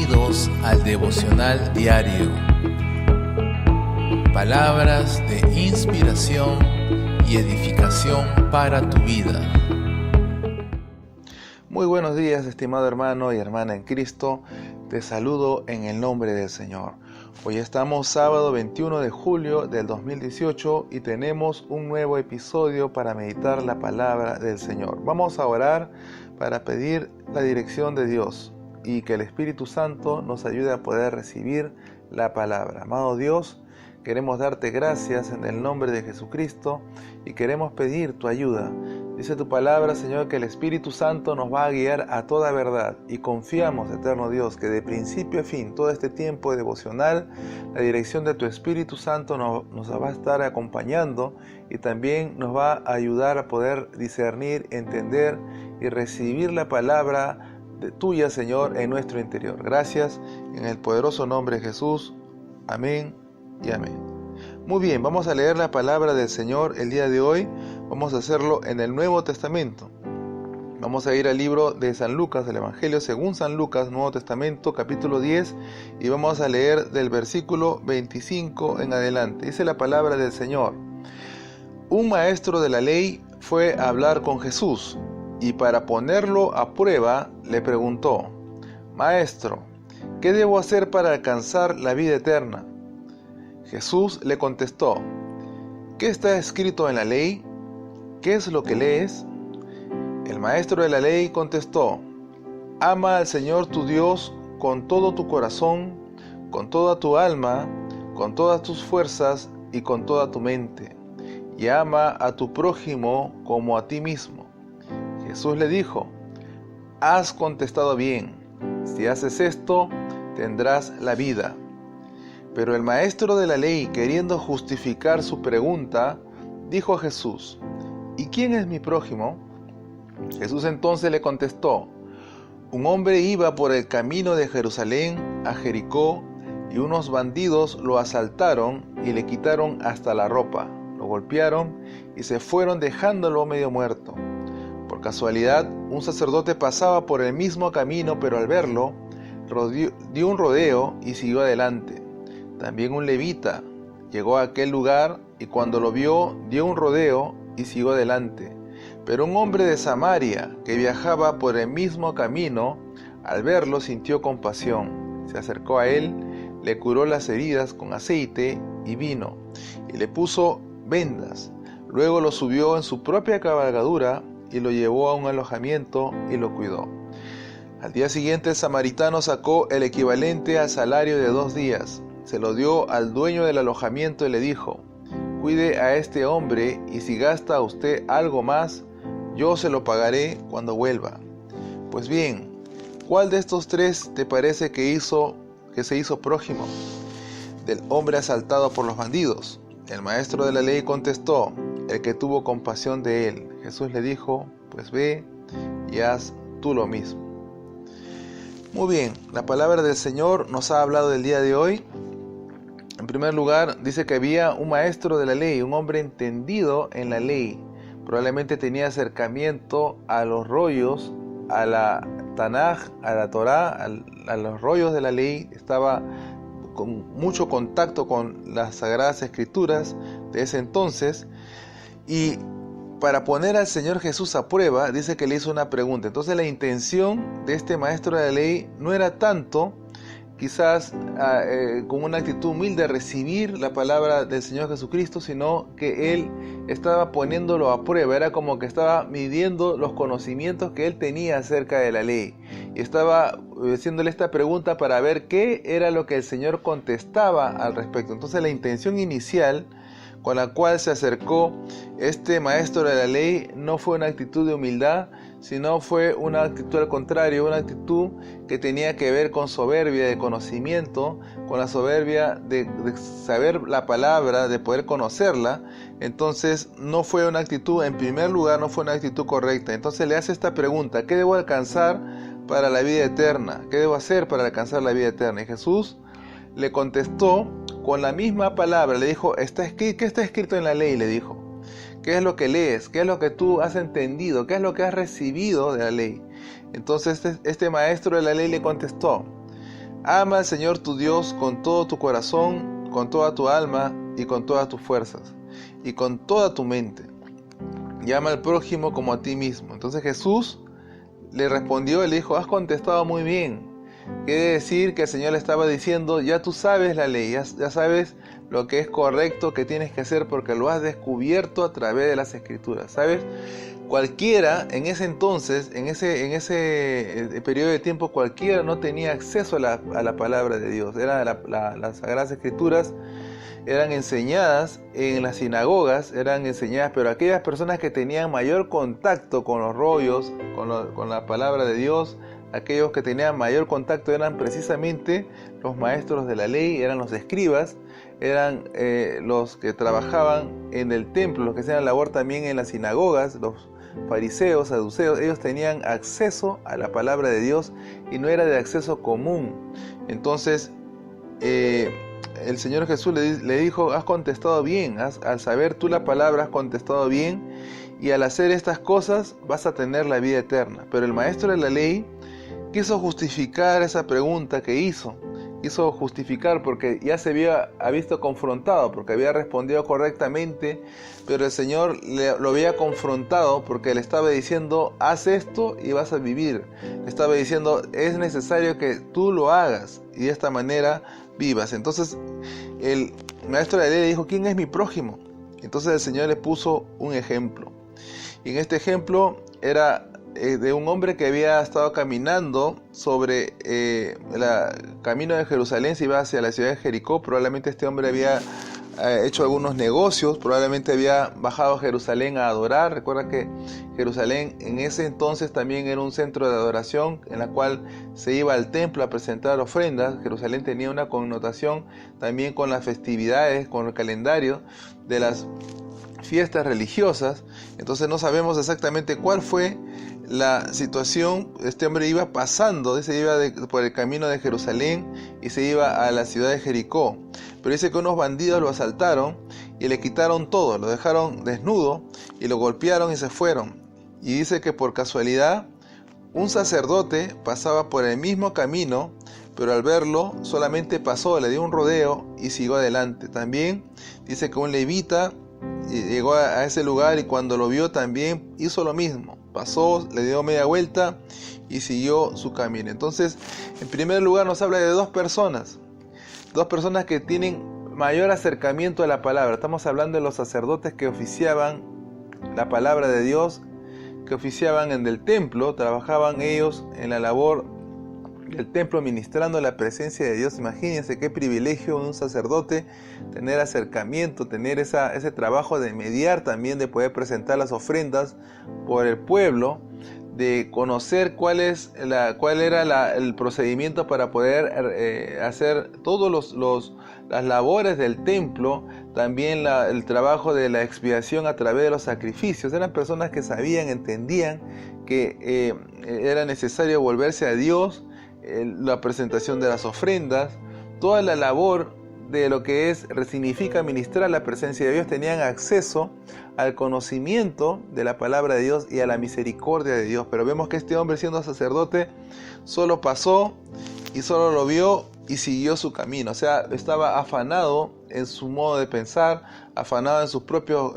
Bienvenidos al devocional diario. Palabras de inspiración y edificación para tu vida. Muy buenos días, estimado hermano y hermana en Cristo. Te saludo en el nombre del Señor. Hoy estamos sábado 21 de julio del 2018 y tenemos un nuevo episodio para meditar la palabra del Señor. Vamos a orar para pedir la dirección de Dios y que el Espíritu Santo nos ayude a poder recibir la palabra. Amado Dios, queremos darte gracias en el nombre de Jesucristo y queremos pedir tu ayuda. Dice tu palabra, Señor, que el Espíritu Santo nos va a guiar a toda verdad y confiamos, eterno Dios, que de principio a fin, todo este tiempo devocional, la dirección de tu Espíritu Santo nos va a estar acompañando y también nos va a ayudar a poder discernir, entender y recibir la palabra tuya, Señor, en nuestro interior. Gracias, en el poderoso nombre de Jesús. Amén y amén. Muy bien, vamos a leer la palabra del Señor el día de hoy. Vamos a hacerlo en el Nuevo Testamento. Vamos a ir al libro de San Lucas, del Evangelio según San Lucas, Nuevo Testamento, capítulo 10, y vamos a leer del versículo 25 en adelante. Dice la palabra del Señor: Un maestro de la ley fue a hablar con Jesús, y para ponerlo a prueba le preguntó: Maestro, ¿qué debo hacer para alcanzar la vida eterna? Jesús le contestó: ¿Qué está escrito en la ley? ¿Qué es lo que lees? El maestro de la ley contestó: Ama al Señor tu Dios con todo tu corazón, con toda tu alma, con todas tus fuerzas y con toda tu mente, y ama a tu prójimo como a ti mismo. Jesús le dijo: Has contestado bien, si haces esto, tendrás la vida. Pero el maestro de la ley, queriendo justificar su pregunta, dijo a Jesús: ¿Y quién es mi prójimo? Jesús entonces le contestó: Un hombre iba por el camino de Jerusalén a Jericó, y unos bandidos lo asaltaron y le quitaron hasta la ropa, lo golpearon y se fueron dejándolo medio muerto. Por casualidad, un sacerdote pasaba por el mismo camino, pero al verlo, dio un rodeo y siguió adelante. También un levita llegó a aquel lugar y cuando lo vio, dio un rodeo y siguió adelante. Pero un hombre de Samaria que viajaba por el mismo camino, al verlo sintió compasión. Se acercó a él, le curó las heridas con aceite y vino y le puso vendas. Luego lo subió en su propia cabalgadura y lo llevó a un alojamiento y lo cuidó. Al día siguiente el samaritano sacó el equivalente al salario de 2 días. Se lo dio al dueño del alojamiento y le dijo: Cuide a este hombre y si gasta usted algo más, yo se lo pagaré cuando vuelva. Pues bien, ¿cuál de estos 3 te parece que se hizo prójimo del hombre asaltado por los bandidos? El maestro de la ley contestó: El que tuvo compasión de él. Jesús le dijo: Pues ve y haz tú lo mismo. Muy bien, la palabra del Señor nos ha hablado del día de hoy. En primer lugar, dice que había un maestro de la ley, un hombre entendido en la ley. Probablemente tenía acercamiento a los rollos, a la Tanaj, a la Torá, a los rollos de la ley. Estaba con mucho contacto con las Sagradas Escrituras de ese entonces. Y para poner al Señor Jesús a prueba, dice que le hizo una pregunta. Entonces la intención de este maestro de la ley no era tanto quizás con una actitud humilde de recibir la palabra del Señor Jesucristo, sino que él estaba poniéndolo a prueba. Era como que estaba midiendo los conocimientos que él tenía acerca de la ley y estaba haciéndole esta pregunta para ver qué era lo que el Señor contestaba al respecto. Entonces la intención inicial con la cual se acercó este maestro de la ley no fue una actitud de humildad, sino fue una actitud al contrario, una actitud que tenía que ver con soberbia de conocimiento, con la soberbia de saber la palabra, de poder conocerla. Entonces no fue una actitud, en primer lugar, no fue una actitud correcta. Entonces le hace esta pregunta: ¿qué debo alcanzar para la vida eterna? ¿Qué debo hacer para alcanzar la vida eterna? Y Jesús le contestó con la misma palabra, le dijo: ¿qué está escrito en la ley? Le dijo: ¿qué es lo que lees? ¿Qué es lo que tú has entendido? ¿Qué es lo que has recibido de la ley? Entonces este maestro de la ley le contestó: Ama al Señor tu Dios con todo tu corazón, con toda tu alma y con todas tus fuerzas y con toda tu mente. Y ama al prójimo como a ti mismo. Entonces Jesús le respondió y le dijo, has contestado muy bien. Quiere decir que el Señor le estaba diciendo, ya tú sabes la ley, ya sabes lo que es correcto que tienes que hacer porque lo has descubierto a través de las Escrituras, ¿sabes? Cualquiera en ese entonces, en ese periodo de tiempo, cualquiera no tenía acceso a la palabra de Dios. Las Sagradas Escrituras eran enseñadas en las sinagogas, pero aquellas personas que tenían mayor contacto con los rollos, con la palabra de Dios, aquellos que tenían mayor contacto eran precisamente los maestros de la ley, eran los escribas, eran los que trabajaban en el templo, los que hacían labor también en las sinagogas, los fariseos, saduceos. Ellos tenían acceso a la palabra de Dios y no era de acceso común. Entonces el Señor Jesús le dijo, has contestado bien, al saber tú la palabra has contestado bien, y al hacer estas cosas vas a tener la vida eterna. Pero el maestro de la ley quiso justificar esa pregunta que hizo. Quiso justificar porque ya se había visto confrontado, porque había respondido correctamente, pero el Señor lo había confrontado porque le estaba diciendo, haz esto y vas a vivir. Le estaba diciendo, es necesario que tú lo hagas y de esta manera vivas. Entonces el maestro de la ley le dijo, ¿quién es mi prójimo? Entonces el Señor le puso un ejemplo. Y en este ejemplo era de un hombre que había estado caminando sobre el camino de Jerusalén, se iba hacia la ciudad de Jericó. Probablemente este hombre había hecho algunos negocios, probablemente había bajado a Jerusalén a adorar. Recuerda que Jerusalén en ese entonces también era un centro de adoración en la cual se iba al templo a presentar ofrendas. Jerusalén tenía una connotación también con las festividades, con el calendario de las fiestas religiosas. Entonces no sabemos exactamente cuál fue la situación. Este hombre iba pasando, se iba por el camino de Jerusalén y se iba a la ciudad de Jericó. Pero dice que unos bandidos lo asaltaron y le quitaron todo, lo dejaron desnudo y lo golpearon y se fueron. Y dice que por casualidad un sacerdote pasaba por el mismo camino, pero al verlo solamente pasó, le dio un rodeo y siguió adelante. También dice que un levita llegó a ese lugar y cuando lo vio también hizo lo mismo. Pasó, le dio media vuelta y siguió su camino. Entonces, en primer lugar nos habla de dos personas que tienen mayor acercamiento a la palabra. Estamos hablando de los sacerdotes que oficiaban la palabra de Dios, que oficiaban en el templo, trabajaban ellos en la labor del templo ministrando la presencia de Dios. Imagínense qué privilegio un sacerdote tener acercamiento, tener ese trabajo de mediar también, de poder presentar las ofrendas por el pueblo, de conocer cuál era el procedimiento para poder hacer todos las labores del templo, también el trabajo de la expiación a través de los sacrificios. Eran personas que sabían, entendían que era necesario volverse a Dios, la presentación de las ofrendas, toda la labor de lo que significa ministrar la presencia de Dios. Tenían acceso al conocimiento de la palabra de Dios y a la misericordia de Dios. Pero vemos que este hombre, siendo sacerdote, solo pasó y solo lo vio y siguió su camino. O sea, estaba afanado en su modo de pensar, afanado en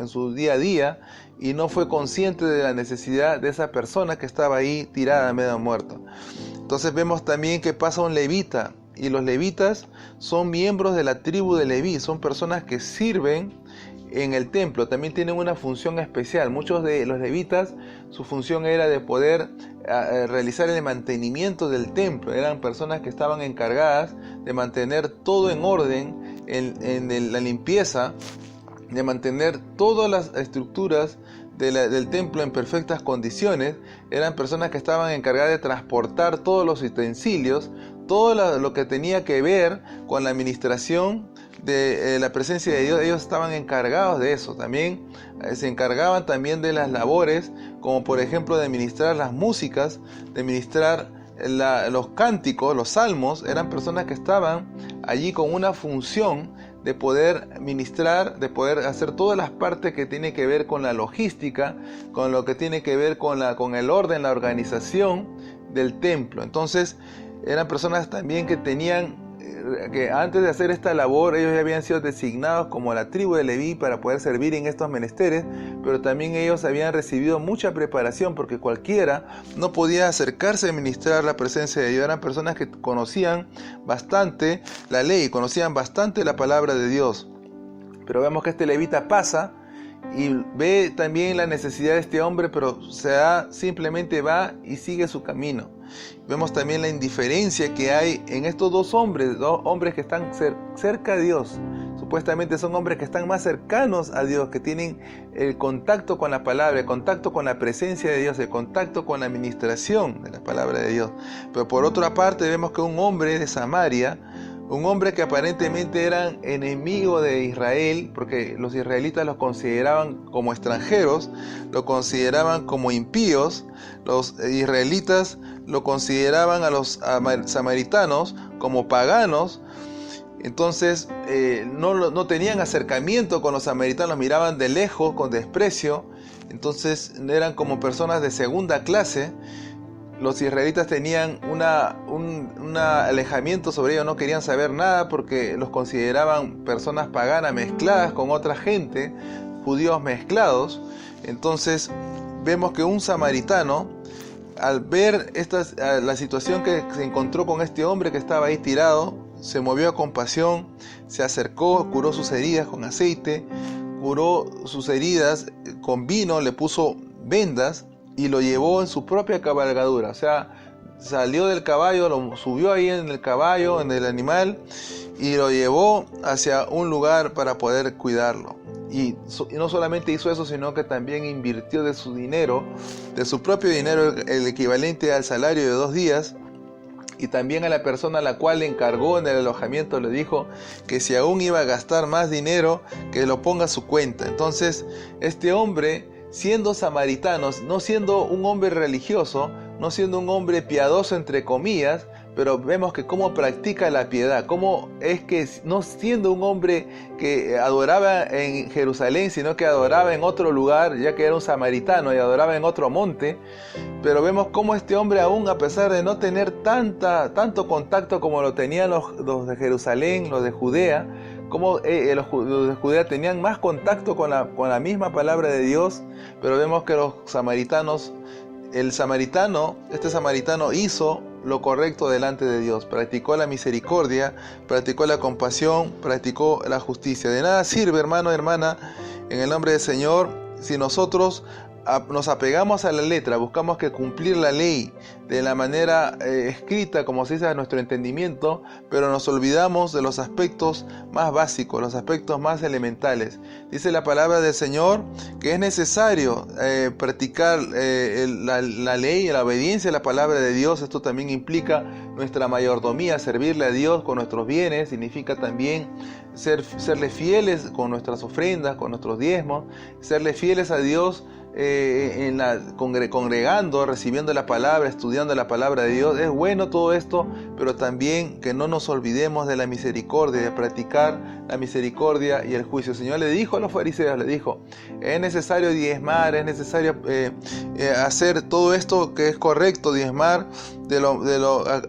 su día a día, y no fue consciente de la necesidad de esa persona que estaba ahí tirada medio muerta. Entonces vemos también que pasa un levita, y los levitas son miembros de la tribu de Leví, son personas que sirven en el templo, también tienen una función especial. Muchos de los levitas, su función era de poder realizar el mantenimiento del templo. Eran personas que estaban encargadas de mantener todo en orden, en la limpieza, de mantener todas las estructuras del templo en perfectas condiciones. Eran personas que estaban encargadas de transportar todos los utensilios, todo lo que tenía que ver con la administración de la presencia de Dios. Ellos estaban encargados de eso. También se encargaban también de las labores, como por ejemplo de ministrar las músicas, de ministrar los cánticos, los salmos. Eran personas que estaban allí con una función de poder ministrar, de poder hacer todas las partes que tiene que ver con la logística, con lo que tiene que ver con el orden, la organización del templo. Entonces, eran personas también que que antes de hacer esta labor ellos ya habían sido designados como la tribu de Leví para poder servir en estos menesteres, pero también ellos habían recibido mucha preparación, porque cualquiera no podía acercarse a ministrar la presencia de Dios. Eran personas que conocían bastante la ley, conocían bastante la palabra de Dios. Pero vemos que este levita pasa y ve también la necesidad de este hombre, pero simplemente va y sigue su camino. Vemos también la indiferencia que hay en estos dos hombres que están cerca de Dios. Supuestamente son hombres que están más cercanos a Dios, que tienen el contacto con la palabra, el contacto con la presencia de Dios, el contacto con la administración de la palabra de Dios. Pero por otra parte vemos que un hombre de Samaria, un hombre que aparentemente eran enemigo de Israel, porque los israelitas los consideraban como extranjeros, lo consideraban como impíos, los israelitas lo consideraban a los samaritanos como paganos. Entonces no tenían acercamiento con los samaritanos, miraban de lejos con desprecio. Entonces eran como personas de segunda clase. Los israelitas tenían un alejamiento sobre ellos, no querían saber nada porque los consideraban personas paganas mezcladas con otra gente, judíos mezclados. Entonces vemos que un samaritano, al ver la situación que se encontró con este hombre que estaba ahí tirado, se movió a compasión, se acercó, curó sus heridas con aceite, curó sus heridas con vino, le puso vendas y lo llevó en su propia cabalgadura. O sea, salió del caballo, lo subió ahí en el caballo, en el animal, y lo llevó hacia un lugar para poder cuidarlo. Y no solamente hizo eso, sino que también invirtió de su dinero, de su propio dinero, el equivalente al salario de 2 días. Y también a la persona a la cual le encargó en el alojamiento le dijo que si aún iba a gastar más dinero, que lo ponga a su cuenta. Entonces, este hombre, siendo samaritano, no siendo un hombre religioso, no siendo un hombre piadoso entre comillas, pero vemos que cómo practica la piedad, cómo es que no siendo un hombre que adoraba en Jerusalén, sino que adoraba en otro lugar, ya que era un samaritano y adoraba en otro monte. Pero vemos cómo este hombre, aún a pesar de no tener tanto contacto como lo tenían los de Jerusalén, los de Judea, como los de Judea tenían más contacto con la misma palabra de Dios, pero vemos que este samaritano hizo lo correcto delante de Dios, practicó la misericordia, practicó la compasión, practicó la justicia. De nada sirve, hermano, hermana, en el nombre del Señor, si nosotros nos apegamos a la letra, buscamos que cumplir la ley de la manera escrita, como se dice a nuestro entendimiento, pero nos olvidamos de los aspectos más básicos, los aspectos más elementales. Dice la palabra del Señor que es necesario practicar la ley, la obediencia a la palabra de Dios. Esto también implica nuestra mayordomía, servirle a Dios con nuestros bienes, significa también serle fieles con nuestras ofrendas, con nuestros diezmos, serle fieles a Dios congregando, recibiendo la palabra, estudiando la palabra de Dios. Es bueno todo esto, pero también que no nos olvidemos de la misericordia, de practicar la misericordia y el juicio. El Señor le dijo a los fariseos, le dijo, es necesario diezmar, es necesario hacer todo esto que es correcto, diezmar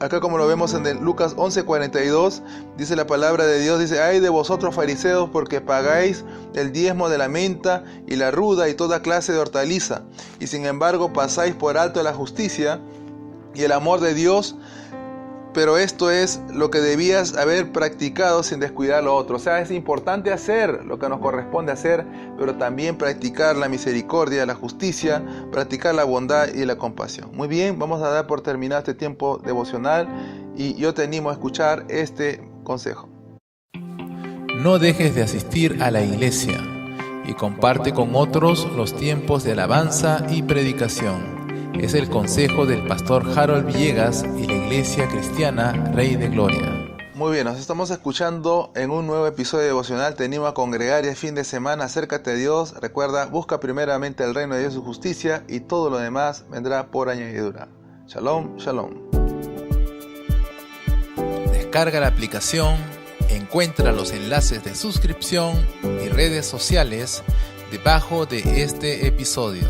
acá como lo vemos en Lucas 11:42, dice la palabra de Dios, dice, ay de vosotros fariseos, porque pagáis el diezmo de la menta y la ruda y toda clase de hortaliza, y sin embargo pasáis por alto la justicia y el amor de Dios, pero esto es lo que debías haber practicado sin descuidar lo otro. O sea, es importante hacer lo que nos corresponde hacer, pero también practicar la misericordia, la justicia, practicar la bondad y la compasión. Muy bien, vamos a dar por terminado este tiempo devocional y yo te animo a escuchar este consejo. No dejes de asistir a la iglesia y comparte con otros los tiempos de alabanza y predicación. Es el consejo del pastor Harold Villegas y la Iglesia Cristiana Rey de Gloria. Muy bien, nos estamos escuchando en un nuevo episodio devocional. Te animo a congregar y el fin de semana acércate a Dios. Recuerda, busca primeramente el reino de Dios y su justicia y todo lo demás vendrá por añadidura. Shalom, shalom. Descarga la aplicación, encuentra los enlaces de suscripción y redes sociales debajo de este episodio.